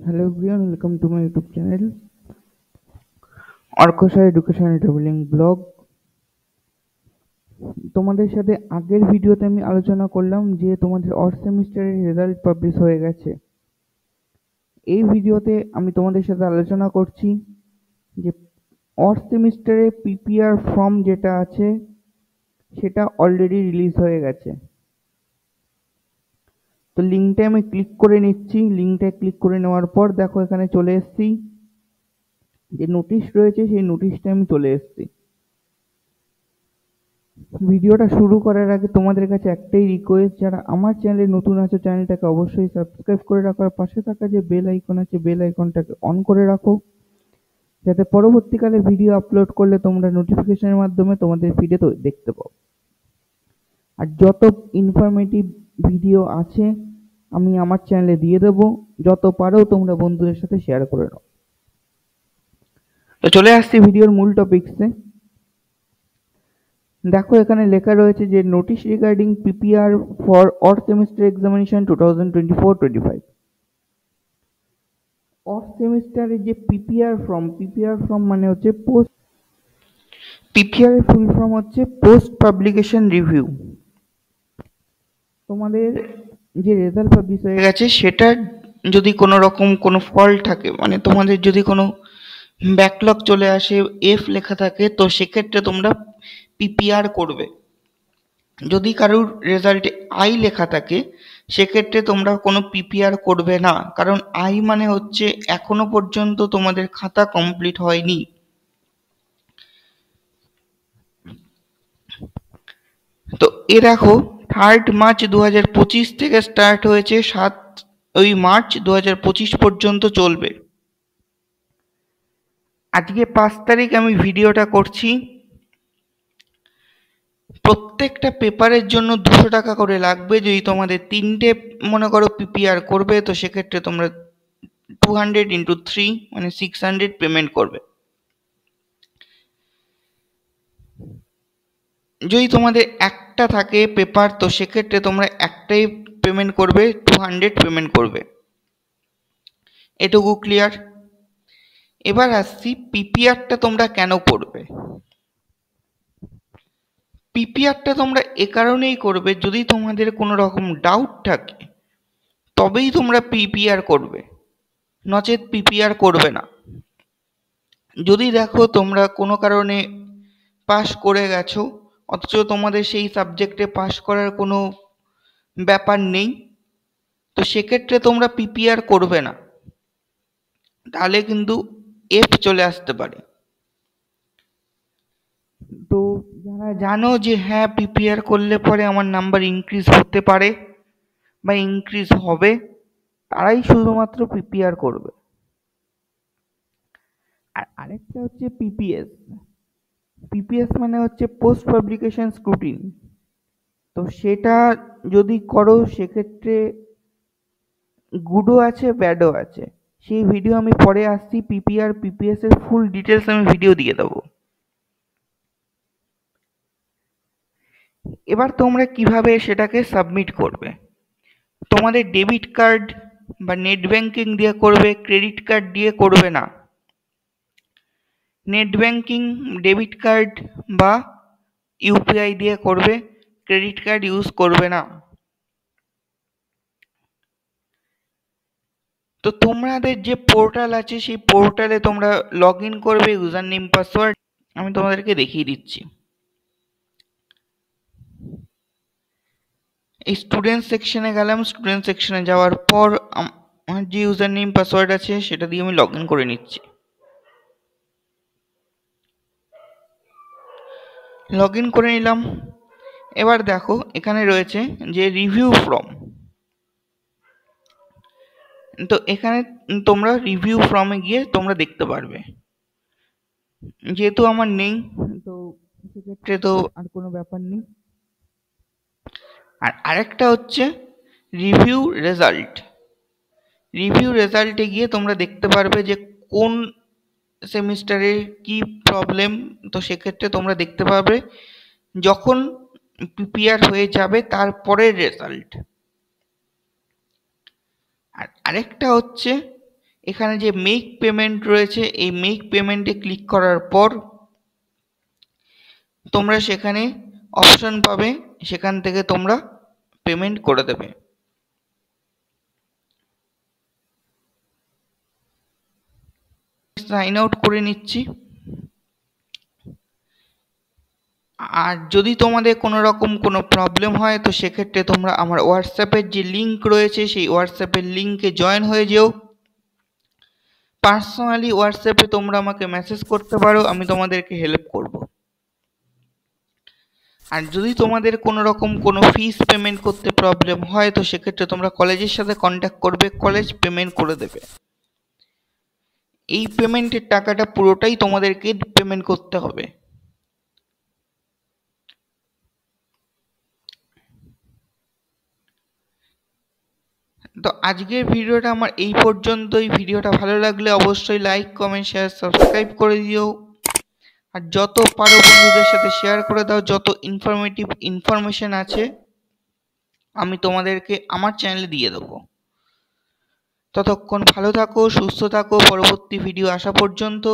Hello everyone, welcome to my YouTube channel অর্কসা education traveling vlog. তোমাদের সাথে আগের ভিডিওতে আমি আলোচনা করলাম যে তোমাদের অর্থ সেমিস্টারের রেজাল্ট পাবলিশ হয়ে গেছে। এই ভিডিওতে আমি তোমাদের সাথে আলোচনা করছি যে অর্থ সেমিস্টারে পিপিআর ফর্ম যেটা আছে সেটা অলরেডি রিলিজ হয়ে গেছে। তো লিঙ্কটা আমি ক্লিক করে নিচ্ছি। লিঙ্কটা ক্লিক করে নেওয়ার পর দেখো এখানে চলে এসেছি, যে নোটিশ রয়েছে সেই নোটিশটা আমি চলে এসেছি। ভিডিওটা শুরু করার আগে তোমাদের কাছে একটাই রিকোয়েস্ট, যারা আমার চ্যানেলে নতুন আছো চ্যানেলটাকে অবশ্যই সাবস্ক্রাইব করে রাখার পাশে থাকা যে বেল আইকন আছে বেল আইকনটাকে অন করে রাখো, যাতে পরবর্তীকালে ভিডিও আপলোড করলে তোমরা নোটিফিকেশনের মাধ্যমে তোমাদের ফিডে তো দেখতে পাও। আর যত ইনফরমেটিভ ভিডিও আছে আমি আমার চ্যানেলে দিয়ে দেবো, যত পারো তোমরা বন্ধুদের সাথে শেয়ার করে নাও। তো চলে আসছি ভিডিওর মূল টপিকসে। দেখো এখানে লেখা রয়েছে যে নোটিশ রিগার্ডিং পিপিআর ফর অর্থ সেমিস্টার এক্সামিনেশন 2024-25। অর্থ সেমিস্টারের যে পিপিআর ফর্ম মানে হচ্ছে পোস্ট, পিপিআর এর ফুল ফর্ম হচ্ছে পোস্ট পাবলিকেশন রিভিউ। তোমাদের যে রেজাল্ট পাবলিশ হয়ে গেছে সেটার যদি কোনো রকম কোনো ফল্ট থাকে, মানে তোমাদের যদি কোনো ব্যাকলগ চলে আসে, এফ লেখা থাকে, তো সেক্ষেত্রে তোমরা পিপিআর করবে। যদি কারোর রেজাল্টে আই লেখা থাকে সেক্ষেত্রে তোমরা কোনো পিপিআর করবে না, কারণ আই মানে হচ্ছে এখনো পর্যন্ত তোমাদের খাতা কমপ্লিট হয়নি। তো দেখো 3 মার্চ 2025 থেকে স্টার্ট হয়েছে, 7 মার্চ 2025 পর্যন্ত চলবে। আজকে 5 তারিখ আমি ভিডিওটা করছি। প্রত্যেকটা পেপারের জন্য 200 টাকা করে লাগবে। যদি তোমাদের 3টে মনে করো পিপিআর করবে তো সেক্ষেত্রে তোমরা 200 into 3 মানে 600 পেমেন্ট করবে। যদি তোমাদের একটা থাকে পেপার তো সেক্ষেত্রে তোমরা একটাই পেমেন্ট করবে, 200 পেমেন্ট করবে। এটুকু ক্লিয়ার। এবার আসছি পিপিআরটা তোমরা কেন করবে। পিপিআরটা তোমরা এ কারণেই করবে, যদি তোমাদের কোনো রকম ডাউট থাকে তবেই তোমরা পিপিআর করবে, নচেত পিপিআর করবে না। যদি দেখো তোমরা কোনো কারণে পাস করে গেছো অথচ তোমাদের সেই সাবজেক্টে পাস করার কোনো ব্যাপার নেই, তো সেক্ষেত্রে তোমরা পিপিআর করবে না, তাহলে কিন্তু এফ চলে আসতে পারে। তো যারা জানো যে হ্যাঁ পিপিআর করলে পরে আমার নাম্বার ইনক্রিজ হতে পারে বা ইনক্রিজ হবে, তারাই শুধুমাত্র পিপিআর করবে। আর আরেকটা হচ্ছে পিপিএস। পিপিএস মানে হচ্ছে পোস্ট পাবলিকেশন স্ক্রুটিনি। তো সেটা যদি করো সেক্ষেত্রে গুডও আছে ব্যাডও আছে। সেই ভিডিও আমি পরে আসছি, পিপিআর পিপিএস এর ফুল ডিটেলস আমি ভিডিও দিয়ে দেবো। এবার তোমরা কিভাবে সেটাকে সাবমিট করবে। তোমাদের ডেবিট কার্ড বা নেট ব্যাংকিং দিয়ে করবে, ক্রেডিট কার্ড দিয়ে করবে না। নেট ব্যাংকিং, ডেবিট কার্ড বা ইউপিআই দিয়ে করবে, ক্রেডিট কার্ড ইউজ করবে না। তো তোমাদের যে পোর্টাল আছে সেই পোর্টালে তোমরা লগ ইন করবে, ইউজার নেম পাসওয়ার্ড আমি তোমাদেরকে দেখিয়ে দিচ্ছি। এই স্টুডেন্ট সেকশনে গেলাম, স্টুডেন্ট সেকশনে যাওয়ার পর আমার যে ইউজার নেম পাসওয়ার্ড আছে সেটা দিয়ে আমি লগ ইন করে নিচ্ছি। লগ ইন করে নিলাম। এবার দেখো এখানে রয়েছে যে রিভিউ ফর্ম। তো এখানে তোমরা রিভিউ ফর্মে গিয়ে তোমরা দেখতে পারবে। যেহেতু আমার নেই তো সেক্ষেত্রে তো আর কোনো ব্যাপার নেই। আর আরেকটা হচ্ছে রিভিউ রেজাল্ট। রিভিউ রেজাল্টে গিয়ে তোমরা দেখতে পারবে যে কোন সেমিস্টারে কি প্রবলেম, তো সেক্ষেত্রে তোমরা দেখতে পাবে যখন পিপিআর হয়ে যাবে তারপরের রেজাল্ট। আর আরেকটা হচ্ছে এখানে যে মেক পেমেন্ট রয়েছে, এই মেক পেমেন্টে ক্লিক করার পর তোমরা সেখানে অপশন পাবে, সেখান থেকে তোমরা পেমেন্ট করে দেবে। সাইন আউট করে নিচ্ছি। আর যদি তোমাদের কোনো রকম কোনো প্রবলেম হয় তো সেক্ষেত্রে তোমরা আমার হোয়াটসঅ্যাপের যে লিঙ্ক রয়েছে সেই হোয়াটসঅ্যাপের লিঙ্কে জয়েন হয়ে যেও। পার্সোনালি হোয়াটসঅ্যাপে তোমরা আমাকে মেসেজ করতে পারো, আমি তোমাদেরকে হেল্প করব। আর যদি তোমাদের কোনো রকম কোনো ফিস পেমেন্ট করতে প্রবলেম হয় তো সেক্ষেত্রে তোমরা কলেজের সাথে কন্ট্যাক্ট করবে, কলেজ পেমেন্ট করে দেবে। এই পেমেন্টের টাকাটা পুরোটাই তোমাদেরকে পেমেন্ট করতে হবে। তো আজকের ভিডিওটা আমার এই পর্যন্তই। ভিডিওটা ভালো লাগলে অবশ্যই লাইক, কমেন্ট, শেয়ার, সাবস্ক্রাইব করে দিও। আর যত পারো বন্ধুদের সাথে শেয়ার করে দাও। যত ইনফরমেটিভ ইনফরমেশন আছে আমি তোমাদেরকে আমার চ্যানেলে দিয়ে দেবো। ততক্ষণ ভালো থাকো, সুস্থ থাকো, পরবর্তী ভিডিও আসা পর্যন্ত।